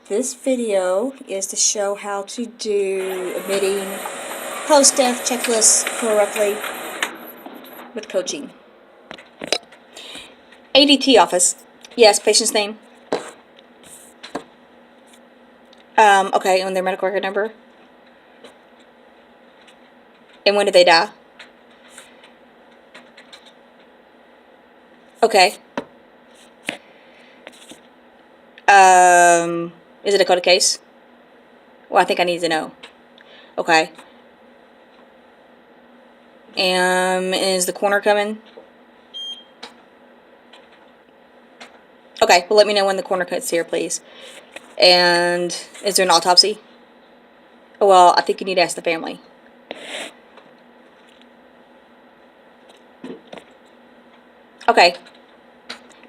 This video is to show how to do admitting post-death checklists correctly with coaching. ADT office. Yes, patient's name. Okay, and their medical record number. And when did they die? Okay. Is it a coded case? Well, I think I need to know. Okay. Is the coroner coming? Okay, well, let me know when the coroner gets here, please. And is there an autopsy? Well, I think you need to ask the family. Okay.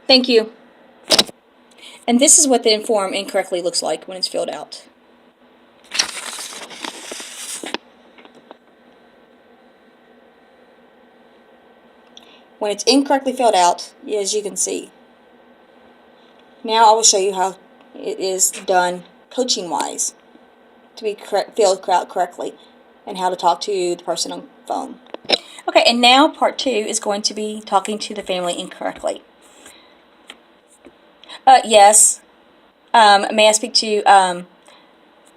Thank you. And this is what the form incorrectly looks like when it's filled out. When it's incorrectly filled out, as you can see. Now I will show you how it is done coaching-wise to be filled out correctly and how to talk to the person on the phone. Okay, and now part 2 is going to be talking to the family incorrectly. Yes. May I speak to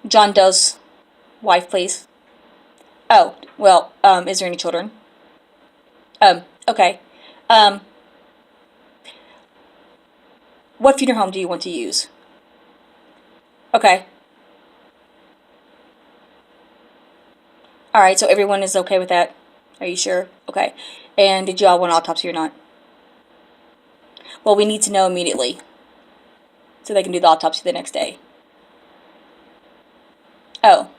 John Doe's wife, please? Oh, well, is there any children? Okay. What funeral home do you want to use? Okay. Alright, so everyone is okay with that? Are you sure? Okay. And did y'all want an autopsy or not? Well, we need to know immediately, so they can do the autopsy the next day. Oh.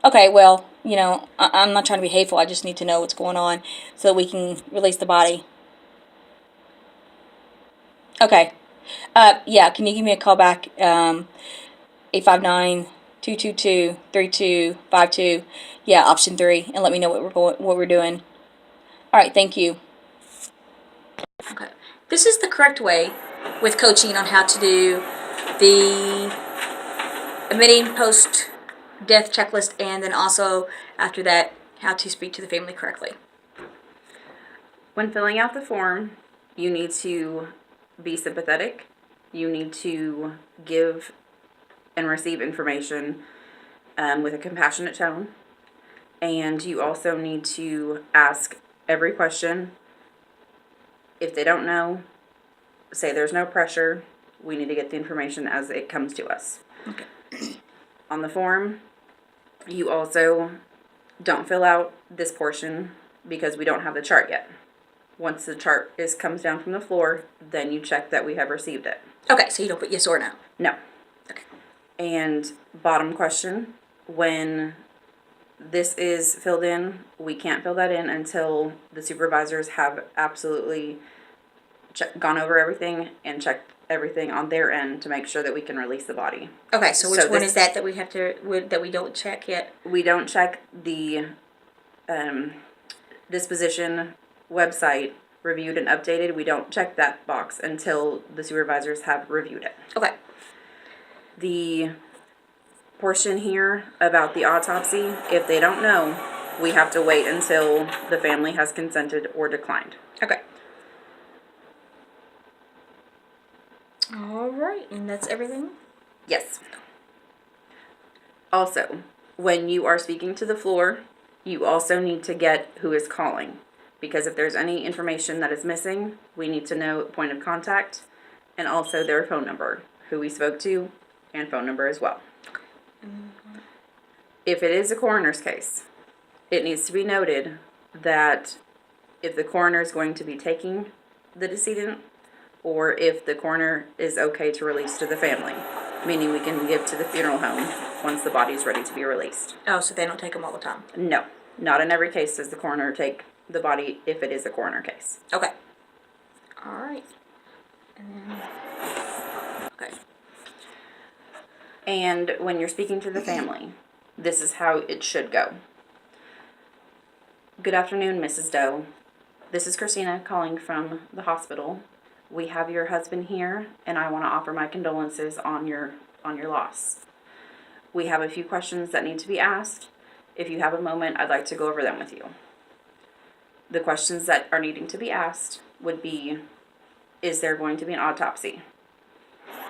Okay, well, you know, I'm not trying to be hateful. I just need to know what's going on so that we can release the body. Okay. Yeah, can you give me a call back? 859-222-3252. Yeah, option 3, and let me know what we're doing. All right, thank you. Okay. This is the correct way with coaching on how to do the admitting post-death checklist, and then also after that, how to speak to the family correctly. When filling out the form, you need to be sympathetic. You need to give and receive information with a compassionate tone. And you also need to ask every question. If they don't know, say there's no pressure. We need to get the information as it comes to us. Okay. On the form, you also don't fill out this portion because we don't have the chart yet. Once the chart comes down from the floor, then you check that we have received it. Okay, so you don't put yes or no? No. Okay. And bottom question, when this is filled in, we can't fill that in until the supervisors have absolutely gone over everything and checked everything on their end to make sure that we can release the body. Okay, so which one is that we have to that we don't check yet? We don't check the disposition website reviewed and updated. We don't check that box until the supervisors have reviewed it. Okay. The portion here about the autopsy, if they don't know, we have to wait until the family has consented or declined. Okay. All right, and that's everything? Yes. Also, when you are speaking to the floor, you also need to get who is calling. Because if there's any information that is missing, we need to know point of contact and also their phone number, who we spoke to, and phone number as well. If it is a coroner's case, it needs to be noted that if the coroner is going to be taking the decedent, or if the coroner is okay to release to the family, meaning we can give to the funeral home once the body is ready to be released. Oh, so they don't take them all the time? No, not in every case does the coroner take the body if it is a coroner case. Okay. All right. And then, okay. And when you're speaking to the family, this is how it should go. Good afternoon, Mrs. Doe. This is Christina calling from the hospital. we have your husband here, and I want to offer my condolences on your loss. We have a few questions that need to be asked. If you have a moment, I'd like to go over them with you. The questions that are needing to be asked would be, is there going to be an autopsy?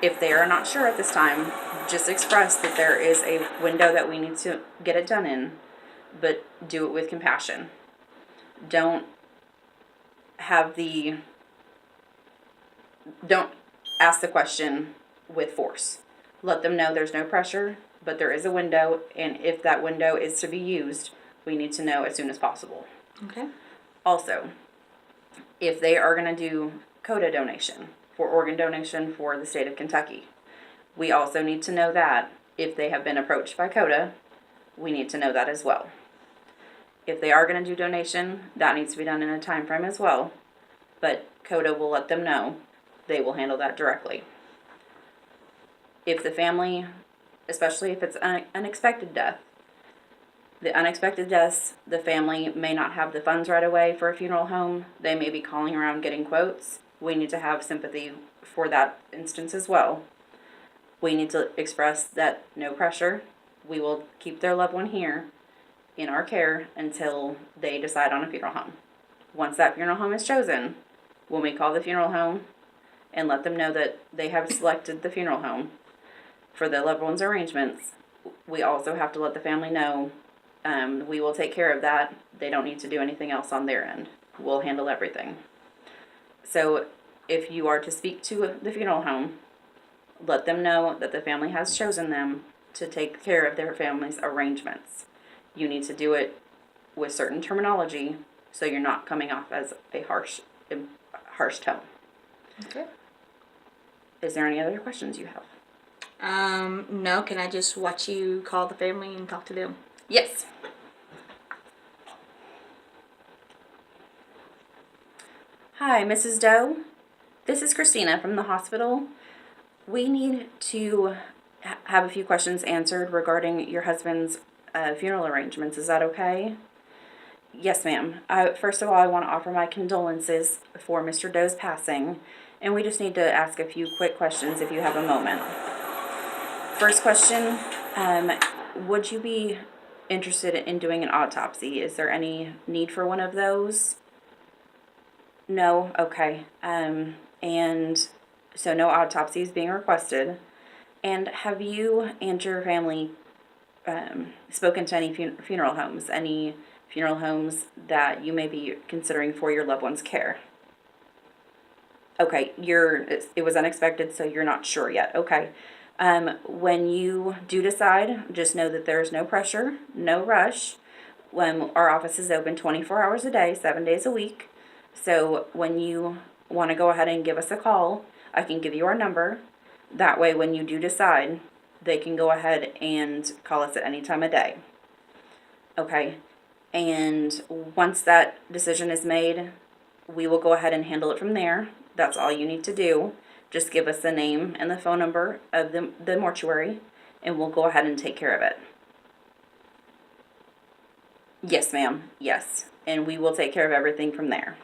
If they are not sure at this time, just express that there is a window that we need to get it done in, but do it with compassion. Don't ask the question with force. Let them know there's no pressure, but there is a window, and if that window is to be used, we need to know as soon as possible. Okay. Also, if they are going to do CODA donation for organ donation for the state of Kentucky, we also need to know that if they have been approached by CODA, we need to know that as well. If they are going to do donation, that needs to be done in a time frame as well, but CODA will let them know. They will handle that directly. If the family, especially if it's an unexpected death, the unexpected deaths, the family may not have the funds right away for a funeral home. They may be calling around getting quotes. We need to have sympathy for that instance as well. We need to express that no pressure. We will keep their loved one here in our care until they decide on a funeral home. Once that funeral home is chosen, when we call the funeral home and let them know that they have selected the funeral home for the loved one's arrangements, we also have to let the family know we will take care of that. They don't need to do anything else on their end. We'll handle everything. So if you are to speak to the funeral home, let them know that the family has chosen them to take care of their family's arrangements. You need to do it with certain terminology so you're not coming off as a harsh tone. Okay. Is there any other questions you have? No, can I just watch you call the family and talk to them? Yes. Hi, Mrs. Doe. This is Christina from the hospital. We need to have a few questions answered regarding your husband's funeral arrangements. Is that okay? Yes, ma'am. First of all, I want to offer my condolences for Mr. Doe's passing, and we just need to ask a few quick questions if you have a moment. First question, would you be interested in doing an autopsy? Is there any need for one of those? No? Okay. And so no autopsy is being requested. And have you and your family spoken to any funeral homes? Any funeral homes that you may be considering for your loved one's care? Okay, it was unexpected, so you're not sure yet. Okay. When you do decide, just know that there's no pressure, no rush. When our office is open 24 hours a day, 7 days a week. So when you want to go ahead and give us a call, I can give you our number. That way, when you do decide, they can go ahead and call us at any time of day. Okay. And once that decision is made, we will go ahead and handle it from there. That's all you need to do. Just give us the name and the phone number of the mortuary, and we'll go ahead and take care of it. Yes, ma'am. Yes. And we will take care of everything from there.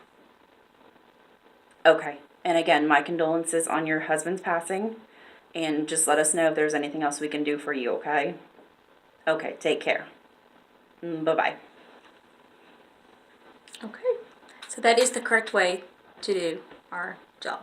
Okay. And again, my condolences on your husband's passing, and just let us know if there's anything else we can do for you, okay? Okay, take care. Bye-bye. Okay. So that is the correct way to do our job.